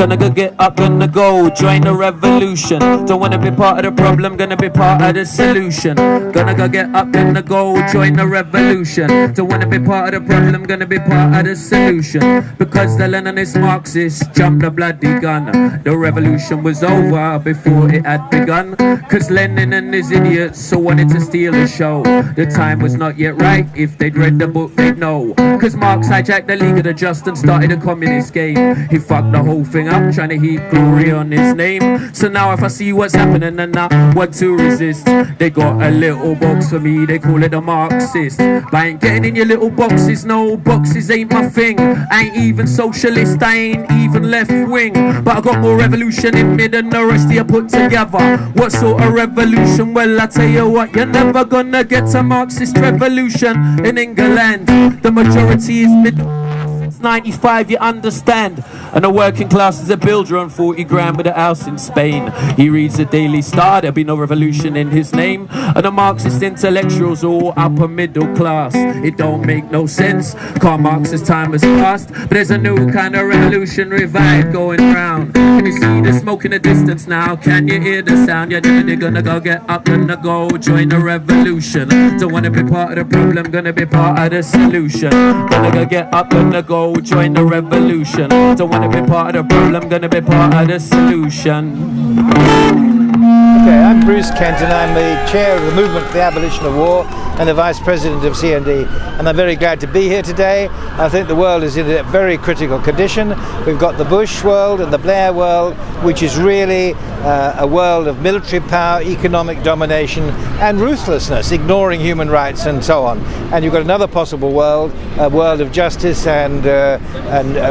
Gonna go get up, gonna go join the revolution. Don't wanna be part of the problem, gonna be part of the solution. Gonna go get up, gonna go join the revolution. Don't wanna be part of the problem, gonna be part of the solution. Because the Leninist Marxists jumped the bloody gun. The revolution was over before it had begun. Cause Lenin and his idiots so wanted to steal the show. The time was not yet right, if they'd read the book they'd know. Cause Marx hijacked the League of the Just and started a communist game. He fucked the whole thing up, trying to heap glory on his name. So now if I see what's happening and I want to resist, they got a little box for me, they call it a Marxist. But I ain't getting in your little boxes, no, boxes ain't my thing. I ain't even socialist, I ain't even left wing. But I got more revolution in me than the rest of you put together. What sort of revolution? Well, I tell you what, you're never gonna get a Marxist revolution in England. The majority is middle. 95, you understand. And the working class is a builder on 40 grand with a house in Spain. He reads the Daily Star, there'll be no revolution in his name. And the Marxist intellectuals all upper middle class. It don't make no sense, Karl Marx's time has passed. But there's a new kind of revolutionary vibe going round. Can you see the smoke in the distance now? Can you hear the sound? You're definitely gonna go get up, gonna go join the revolution. Don't wanna be part of the problem, gonna be part of the solution. Gonna go get up, gonna go join the revolution. Don't wanna be part of the problem, gonna be part of the solution. Okay, I'm Bruce Kent and I'm the chair of the Movement for the Abolition of War and the Vice President of CND, and I'm very glad to be here today. I think the world is in a very critical condition. We've got the Bush world and the Blair world, which is really a world of military power, economic domination and ruthlessness, ignoring human rights and so on. And you've got another possible world, a world of justice and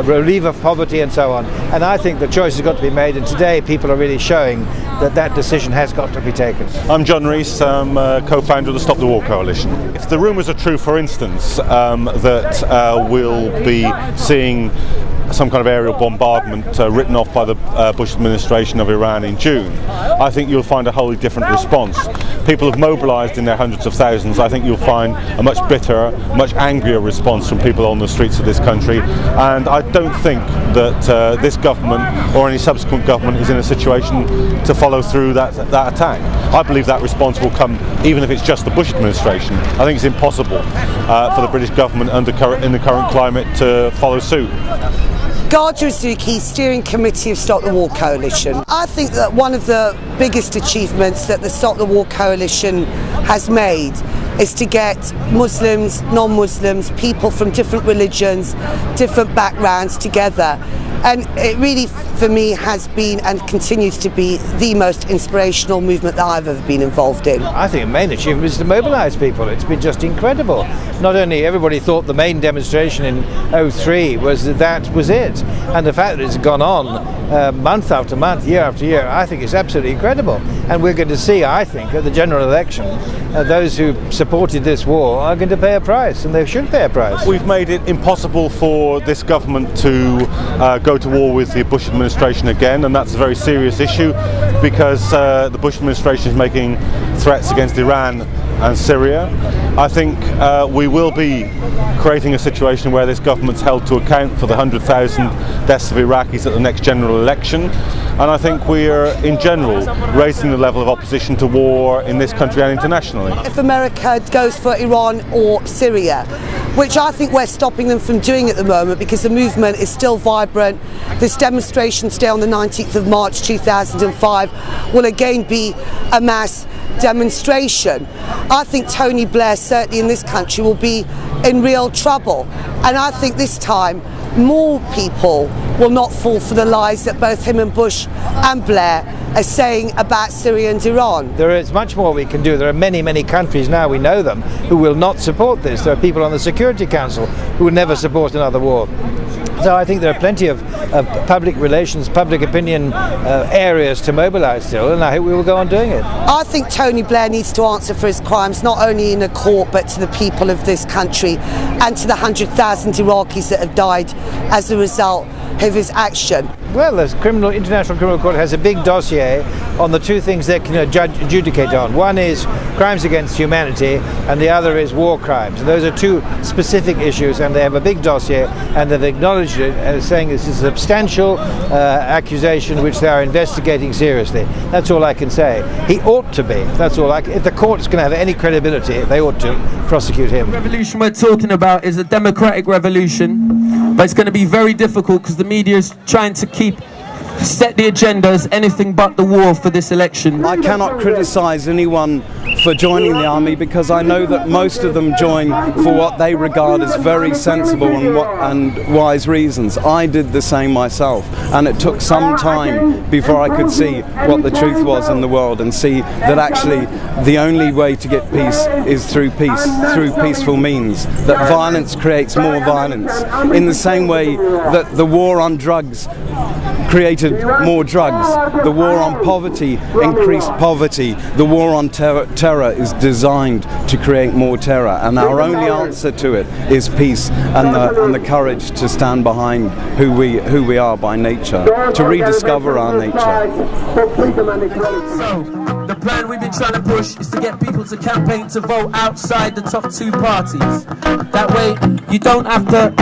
relief of poverty and so on. And I think the choice has got to be made, and today people are really showing that that decision has got to be taken. I'm John Rees, I'm co-founder of the Stop the War Coalition. If the rumours are true, for instance, that we'll be seeing some kind of aerial bombardment written off by the Bush administration of Iran in June, I think you'll find a wholly different response. People have mobilised in their hundreds of thousands. I think you'll find a much bitter, much angrier response from people on the streets of this country, and I don't think that this government or any subsequent government is in a situation to follow through that attack. I believe that response will come even if it's just the Bush administration. I think it's impossible for the British government in the current climate to follow suit. Garja Azuki, Steering Committee of Stop the War Coalition. I think that one of the biggest achievements that the Stop the War Coalition has made is to get Muslims, non-Muslims, people from different religions, different backgrounds together. And it really, for me, has been and continues to be the most inspirational movement that I've ever been involved in. I think the main achievement is to mobilise people. It's been just incredible. Not only everybody thought the main demonstration in '03 was that was it, and the fact that it's gone on month after month, year after year, I think is absolutely incredible. And we're going to see, I think, at the general election, those who supported this war are going to pay a price, and they should pay a price. We've made it impossible for this government to go to war with the Bush administration again, and that's a very serious issue because the Bush administration is making threats against Iran and Syria. I think we will be creating a situation where this government's held to account for the 100,000 deaths of Iraqis at the next general election, and I think we are in general raising the level of opposition to war in this country and internationally. If America goes for Iran or Syria, which I think we're stopping them from doing at the moment because the movement is still vibrant. This demonstration today on the 19th of March 2005 will again be a mass demonstration. I think Tony Blair, certainly in this country, will be in real trouble, and I think this time more people will not fall for the lies that both him and Bush and Blair are saying about Syria and Iran. There is much more we can do. There are many, many countries now, we know them, who will not support this. There are people on the Security Council who will never support another war. So I think there are plenty of public relations, public opinion areas to mobilise still, and I hope we will go on doing it. I think Tony Blair needs to answer for his crimes, not only in a court, but to the people of this country and to the 100,000 Iraqis that have died as a result of his action? Well, the International Criminal Court has a big dossier on the two things they can adjudicate on. One is crimes against humanity, and the other is war crimes. And those are two specific issues, and they have a big dossier, and they've acknowledged it as saying this is a substantial accusation which they are investigating seriously. That's all I can say. He ought to be. That's all. If the court's going to have any credibility, they ought to prosecute him. The revolution we're talking about is a democratic revolution, but it's going to be very difficult because the media is trying to set the agenda as anything but the war for this election. I cannot criticise anyone for joining the army because I know that most of them join for what they regard as very sensible and wise reasons. I did the same myself, and it took some time before I could see what the truth was in the world and see that actually the only way to get peace is through peace, through peaceful means, that violence creates more violence. In the same way that the war on drugs created more drugs, the war on poverty increased poverty, the war on terror is designed to create more terror, and our only answer to it is peace and the courage to stand behind who we are by nature, to rediscover our nature. So, the plan we've been trying to push is to get people to campaign to vote outside the top two parties. That way, you don't have to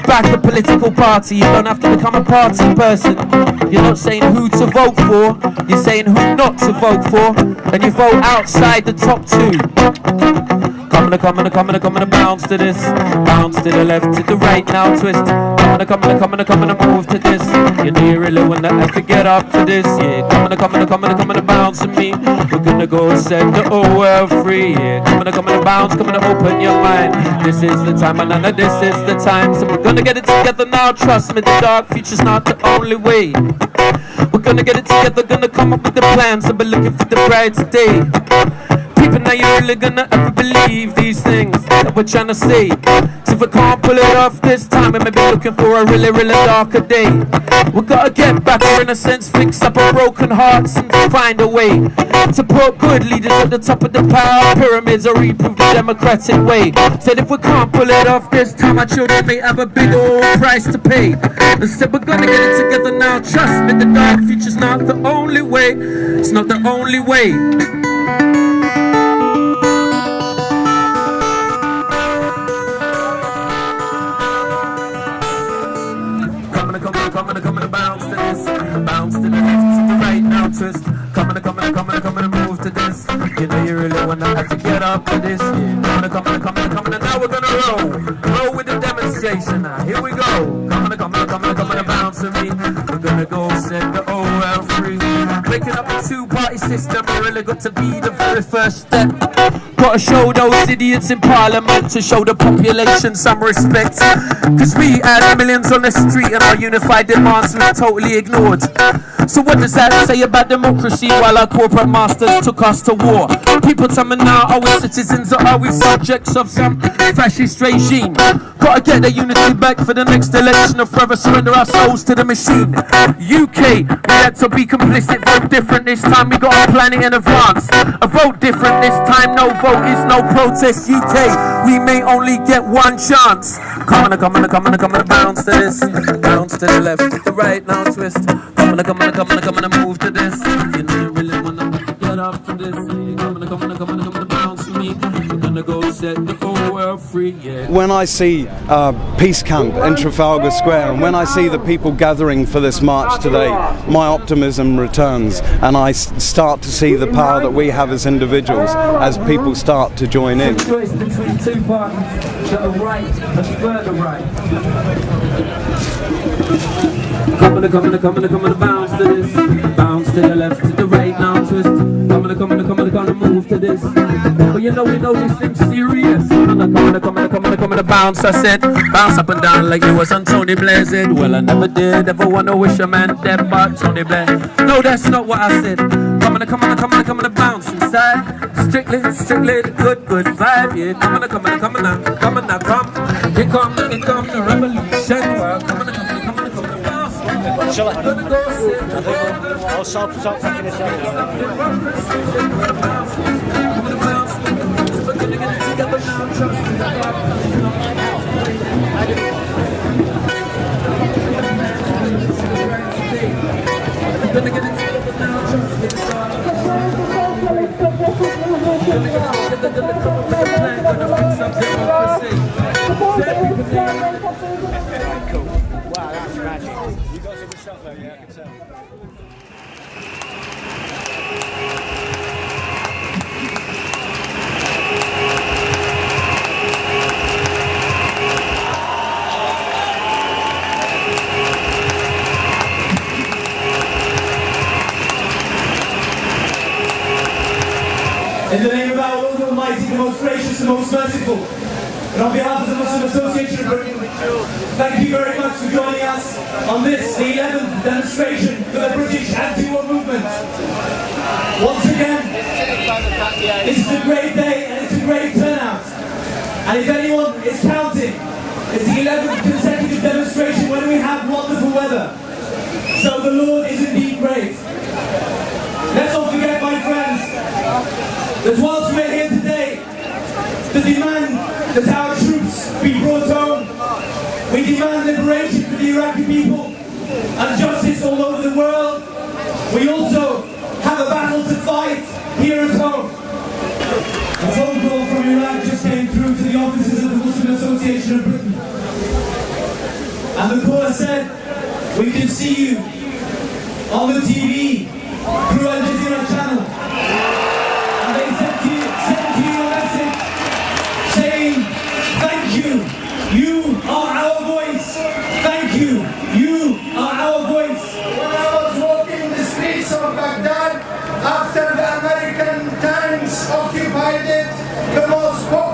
back a political party, you don't have to become a party person. You're not saying who to vote for, you're saying who not to vote for, and you vote outside the top two. Come and bounce to this, bounce to the left, to the right, now twist. Come and move to this. You know you really wanna have to get up for this, yeah. Come and bounce to me. We're gonna go set the whole world free, yeah. Come and bounce, come and open your mind. This is the time, and none of this is the time. So we're gonna get it together now. Trust me, the dark future's not the only way. We're gonna get it together, gonna come up with the plans, and be looking for the bright day. People, now you really gonna ever believe these things that we're trying to say. So if we can't pull it off this time, we may be looking for a really, really darker day. We gotta get back, or in a sense fix up our broken hearts and find a way to put good leaders at the top of the power pyramids, or reprove the democratic way. Said if we can't pull it off this time, our children may have a big old price to pay. Instead we're gonna get it together now. Trust me, the dark future's not the only way. It's not the only way. Come and bounce to this, bounce to the left, to the right, now twist. Come and move to this. You know you really wanna have to get up for this, yeah. Come and now we're gonna roll with the demonstration. Now here we go. Come and bounce to me. We're gonna go set the whole world free. Breaking up the two-party system, we really got to be the very first step. Gotta show those idiots in parliament to show the population some respect. Cause we had millions on the street and our unified demands were totally ignored. So what does that say about democracy while our corporate masters took us to war? People tell me now, are we citizens or are we subjects of some fascist regime? Gotta get the unity back for the next election or forever surrender our souls to the machine. UK, we had to be complicit, vote different this time, we got our planning in advance. A vote different this time, no vote is no protest. UK, we may only get one chance. Come and bounce to this, bounce to the left, to the right, now twist. Come and move to this. You know you really wanna get up for this. Come and bounce to me. We're gonna go set the whole world free, yeah. When I see Peace Camp in Trafalgar Square, and when I see the people gathering for this march today, my optimism returns, and I start to see the power that we have as individuals as people start to join in. Choice between two parties that are right and further right. Come and bounce to this, bounce to the left, to the right, now twist. Come and move to this. But you know we know these things serious. Come and bounce. I said, bounce up and down like you was on Tony Blair said. Well, I never did ever wanna wish a man dead, but Tony Blair. No, that's not what I said. Come and bounce inside. Strictly the good vibe. Yeah, come on now, come. Here come the revolution. Well, come on, bounce. Shall I? I'll stop fucking this out. We're gonna get it together now. Trust me. gonna come up with a plan, gonna fix up democracy. Fair people think. Cool. Wow, that was magic. You got some good stuff there, yeah, I can tell. In the name of our Lord Almighty, the most gracious and most merciful, and on behalf of the Muslim Association of Britain, thank you very much for joining us on this, the 11th demonstration for the British anti-war movement. Once again, this is a great day and it's a great turnout. And if anyone is counting, it's the 11th consecutive demonstration when we have wonderful weather. So the Lord is indeed great. Let's not forget, my friends, that whilst we're here today to demand that our troops be brought home, we demand liberation for the Iraqi people and justice all over the world, we also have a battle to fight here at home. A phone call from Iraq just came through to the offices of the Muslim Association of Britain. And the caller said, we can see you on the TV through Al Jazeera channel. And they sent to you a message saying, thank you, you are our voice. Thank you, you are our voice. When I was walking the streets of Baghdad, after the American tanks occupied it, the most popular